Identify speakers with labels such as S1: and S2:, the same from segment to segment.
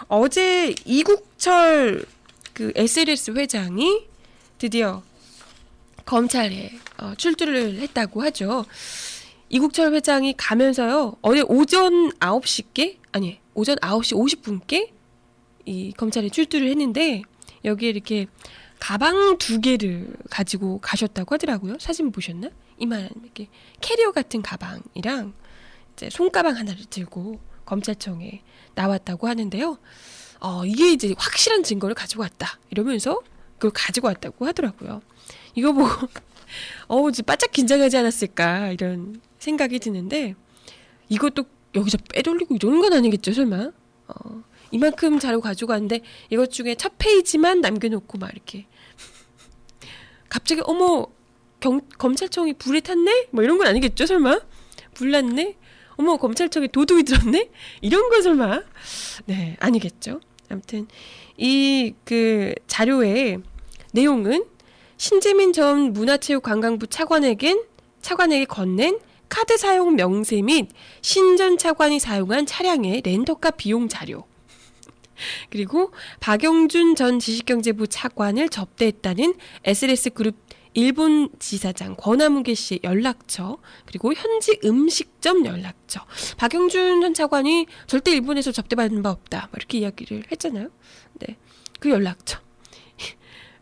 S1: 어제 이국철 그 SLS 회장이 드디어 검찰에 출두를 했다고 하죠. 이국철 회장이 가면서요. 어제 오전 9시 50분께 이 검찰에 출두를 했는데 여기에 이렇게 가방 2개를 가지고 가셨다고 하더라고요. 사진 보셨나? 이만한 이렇게 캐리어 같은 가방이랑 이제 손가방 하나를 들고 검찰청에 나왔다고 하는데요. 이게 이제 확실한 증거를 가지고 왔다. 이러면서 그걸 가지고 왔다고 하더라고요. 이거 보고 이제 바짝 긴장하지 않았을까 이런 생각이 드는데 이것도 여기서 빼돌리고 이러는 건 아니겠죠, 설마? 이만큼 자료 가지고 왔는데 이것 중에 첫 페이지만 남겨놓고 막 이렇게 갑자기 검찰청이 불에 탔네? 뭐 이런 건 아니겠죠, 설마? 불났네? 검찰청에 도둑이 들었네? 이런 건 설마? 네, 아니겠죠. 아무튼 이 그 자료의 내용은 신재민 전 문화체육관광부 차관에게 건넨 카드 사용 명세 및 신 전 차관이 사용한 차량의 렌터카 비용 자료, 그리고 박영준 전 지식경제부 차관을 접대했다는 SLS그룹 일본 지사장 권아무개 씨의 연락처, 그리고 현지 음식점 연락처. 박영준 전 차관이 절대 일본에서 접대받는 바 없다, 이렇게 이야기를 했잖아요. 네, 그 연락처,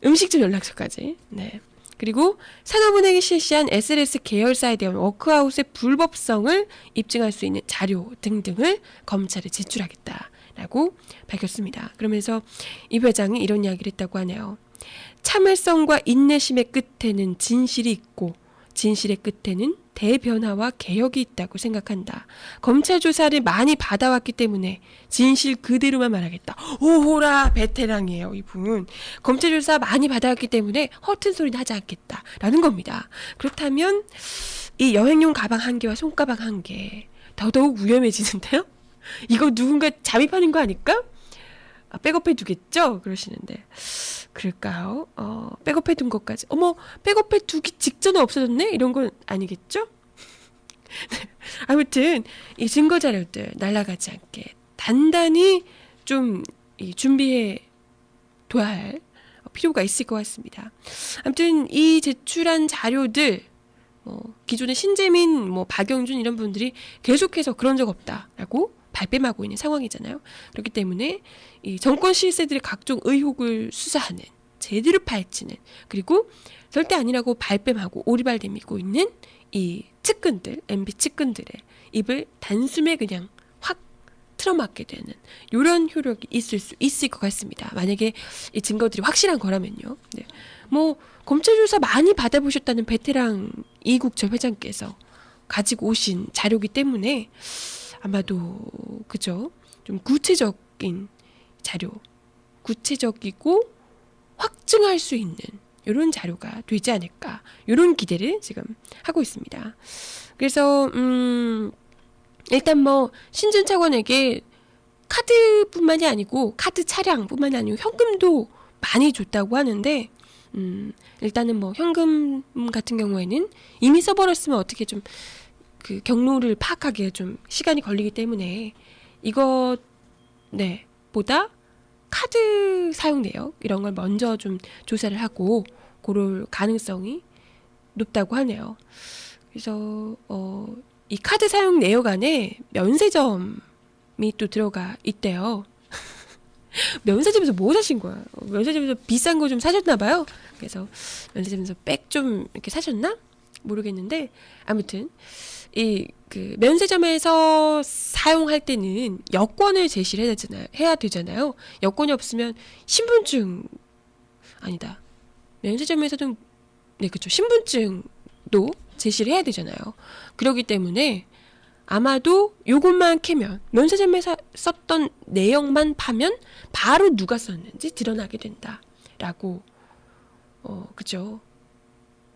S1: 음식점 연락처까지. 네. 그리고 산업은행이 실시한 SLS 계열사에 대한 워크아웃의 불법성을 입증할 수 있는 자료 등등을 검찰에 제출하겠다라고 밝혔습니다. 그러면서 이 회장이 이런 이야기를 했다고 하네요. 참을성과 인내심의 끝에는 진실이 있고 진실의 끝에는 대변화와 개혁이 있다고 생각한다. 검찰 조사를 많이 받아왔기 때문에 진실 그대로만 말하겠다. 오호라, 베테랑이에요, 이분. 검찰 조사 많이 받아왔기 때문에 허튼 소리는 하지 않겠다라는 겁니다. 그렇다면 이 여행용 가방 1개와 손가방 1개 더더욱 위험해지는데요? 이거 누군가 잠입하는 거 아닐까? 백업해 두겠죠? 그러시는데 그럴까요? 백업해 둔 것까지 백업해 두기 직전에 없어졌네? 이런 건 아니겠죠? 아무튼 이 증거 자료들 날아가지 않게 단단히 좀 준비해 둬야 할 필요가 있을 것 같습니다. 아무튼 이 제출한 자료들 기존의 신재민, 박영준 이런 분들이 계속해서 그런 적 없다라고 발뺌하고 있는 상황이잖아요. 그렇기 때문에 이 정권 실세들의 각종 의혹을 수사하는, 제대로 파헤치는, 그리고 절대 아니라고 발뺌하고 오리발 내밀고 있는 이 측근들, MB 측근들의 입을 단숨에 그냥 확 틀어막게 되는 이런 효력이 있을 수 있을 것 같습니다. 만약에 이 증거들이 확실한 거라면요. 네. 검찰 조사 많이 받아보셨다는 베테랑 이국철 회장께서 가지고 오신 자료이기 때문에 아마도 그죠? 좀 구체적인 자료, 구체적이고 확증할 수 있는 이런 자료가 되지 않을까, 이런 기대를 지금 하고 있습니다. 그래서 일단 신준 차관에게 카드뿐만이 아니고 카드 차량뿐만이 아니고 현금도 많이 줬다고 하는데 일단은 현금 같은 경우에는 이미 써버렸으면 어떻게 좀 그 경로를 파악하기에 좀 시간이 걸리기 때문에 이것 보다 카드 사용 내역 이런 걸 먼저 좀 조사를 하고 그럴 가능성이 높다고 하네요. 그래서 이 카드 사용 내역 안에 면세점이 또 들어가 있대요. 면세점에서 뭐 사신 거야? 면세점에서 비싼 거 좀 사셨나 봐요. 그래서 면세점에서 백 좀 이렇게 사셨나? 모르겠는데 아무튼 이 그 면세점에서 사용할 때는 여권을 제시를 해야 되잖아요. 여권이 없으면 신분증 아니다. 면세점에서도 그렇죠. 신분증도 제시를 해야 되잖아요. 그렇기 때문에 아마도 요것만 캐면 면세점에서 썼던 내용만 파면 바로 누가 썼는지 드러나게 된다라고 그죠?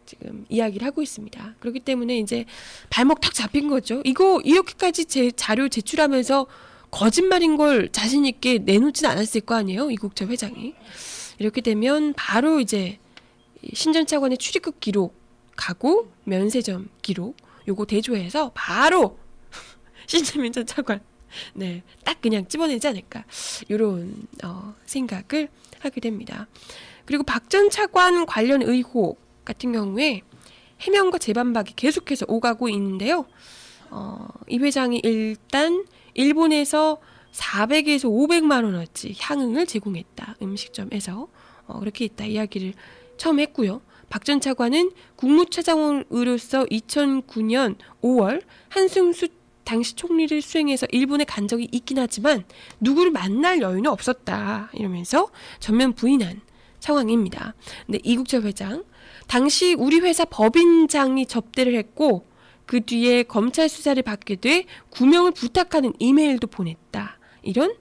S1: 지금 이야기를 하고 있습니다. 그렇기 때문에 이제 발목 탁 잡힌 거죠. 이거 이렇게까지 제 자료 제출하면서 거짓말인 걸 자신 있게 내놓진 않았을 거 아니에요. 이국철 회장이. 이렇게 되면 바로 이제 신전 차관의 출입국 기록하고 면세점 기록 요거 대조해서 바로 신재민 전 차관 네, 딱 그냥 집어내지 않을까 이런 생각을 하게 됩니다. 그리고 박 전 차관 관련 의혹 같은 경우에 해명과 재반박이 계속해서 오가고 있는데요. 이 회장이 일단 일본에서 400에서 500만 원어치 향응을 제공했다. 음식점에서 그렇게 있다 이야기를 처음 했고요. 박 전 차관은 국무차장으로서 2009년 5월 한승수 당시 총리를 수행해서 일본에 간 적이 있긴 하지만 누구를 만날 여유는 없었다 이러면서 전면 부인한 상황입니다. 근데 이국철 회장 당시 우리 회사 법인장이 접대를 했고 그 뒤에 검찰 수사를 받게 돼 구명을 부탁하는 이메일도 보냈다. 이런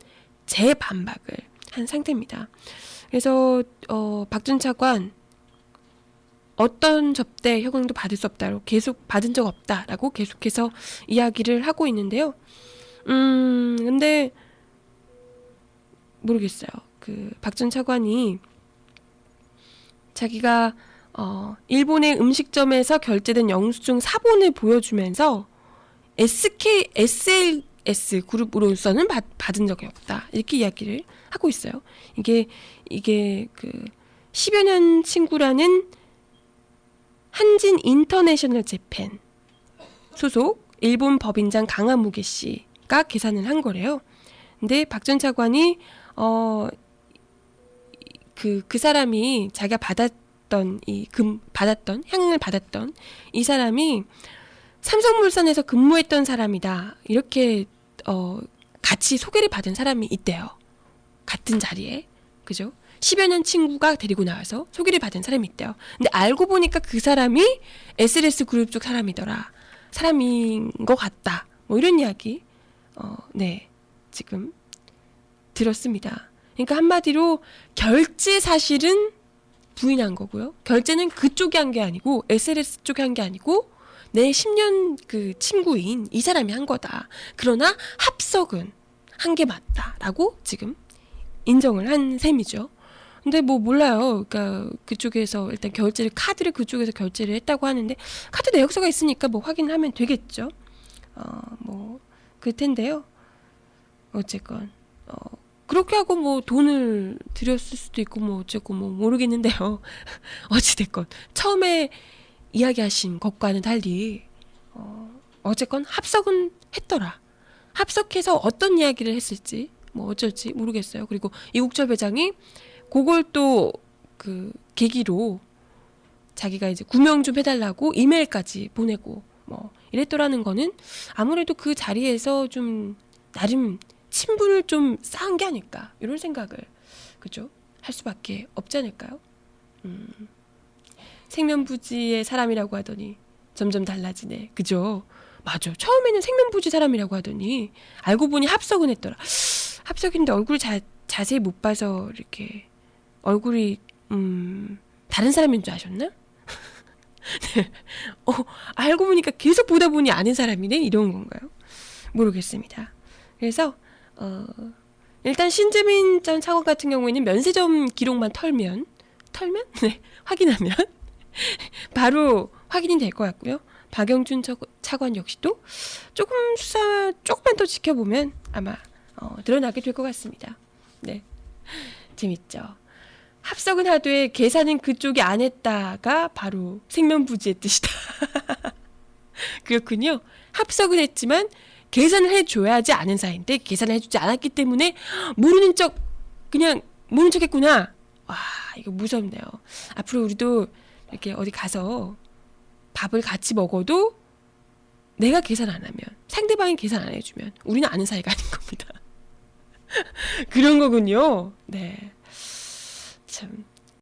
S1: 재반박을 한 상태입니다. 그래서 박 전 차관 어떤 접대 허가도 받을 수 없다고 계속 받은 적 없다라고 계속해서 이야기를 하고 있는데요. 근데 모르겠어요. 그 박 전 차관이 자기가 일본의 음식점에서 결제된 영수증 사본을 보여주면서 SLS 그룹으로서는 받은 적이 없다. 이렇게 이야기를 하고 있어요. 이게 그 10여 년 친구라는 한진 인터내셔널 재팬 소속 일본 법인장 강화무게 씨가 계산을 한 거래요. 근데 박 전 차관이 그 사람이 자기가 받았던 향응을 받았던 이 사람이 삼성물산에서 근무했던 사람이다. 이렇게 같이 소개를 받은 사람이 있대요. 같은 자리에. 그죠? 10여 년 친구가 데리고 나와서 소개를 받은 사람이 있대요. 근데 알고 보니까 그 사람이 SLS 그룹 쪽 사람인 것 같다. 뭐 이런 이야기, 네, 지금 들었습니다. 그러니까 한마디로 결제 사실은 부인한 거고요. 결제는 그쪽이 한 게 아니고 SLS 쪽이 한 게 아니고 내 10년 그 친구인 이 사람이 한 거다. 그러나 합석은 한 게 맞다라고 지금 인정을 한 셈이죠. 근데 뭐 몰라요. 그러니까 그쪽에서 일단 카드를 그쪽에서 결제를 했다고 하는데 카드 내역서가 있으니까 뭐 확인하면 되겠죠. 뭐 그럴 텐데요. 어쨌건 그렇게 하고 뭐 돈을 들였을 수도 있고 뭐 어쨌고 뭐 모르겠는데요. 어찌됐건 처음에 이야기하신 것과는 달리 어쨌건 합석은 했더라. 합석해서 어떤 이야기를 했을지 뭐 어쩔지 모르겠어요. 그리고 이국철 회장이 그걸 또 그 계기로 자기가 이제 구명 좀 해달라고 이메일까지 보내고 뭐 이랬더라는 거는 아무래도 그 자리에서 좀 나름 친분을 좀 쌓은 게 아닐까 이런 생각을 그죠? 할 수밖에 없지 않을까요? 생면부지의 사람이라고 하더니 점점 달라지네. 그죠? 맞아. 처음에는 생면부지 사람이라고 하더니 알고 보니 합석은 했더라. 합석인데 얼굴 자세히 못 봐서 이렇게 얼굴이 다른 사람인 줄 아셨나? 네. 알고 보니까 계속 보다 보니 아는 사람이네? 이런 건가요? 모르겠습니다. 그래서 일단 신재민 전 차관 같은 경우에는 면세점 기록만 털면? 네, 확인하면 바로 확인이 될 것 같고요. 박영준 차관 역시도 조금만 더 지켜보면 아마 드러나게 될 것 같습니다. 네, 재밌죠. 합석은 하되 계산은 그쪽이 안 했다가 바로 생면부지의 뜻이다. 그렇군요. 합석은 했지만 계산을 해줘야지 아는 사이인데 계산을 해주지 않았기 때문에 모르는 척 했구나. 와, 이거 무섭네요. 앞으로 우리도 이렇게 어디 가서 밥을 같이 먹어도 내가 계산 안 하면, 상대방이 계산 안 해주면 우리는 아는 사이가 아닌 겁니다. 그런 거군요. 네.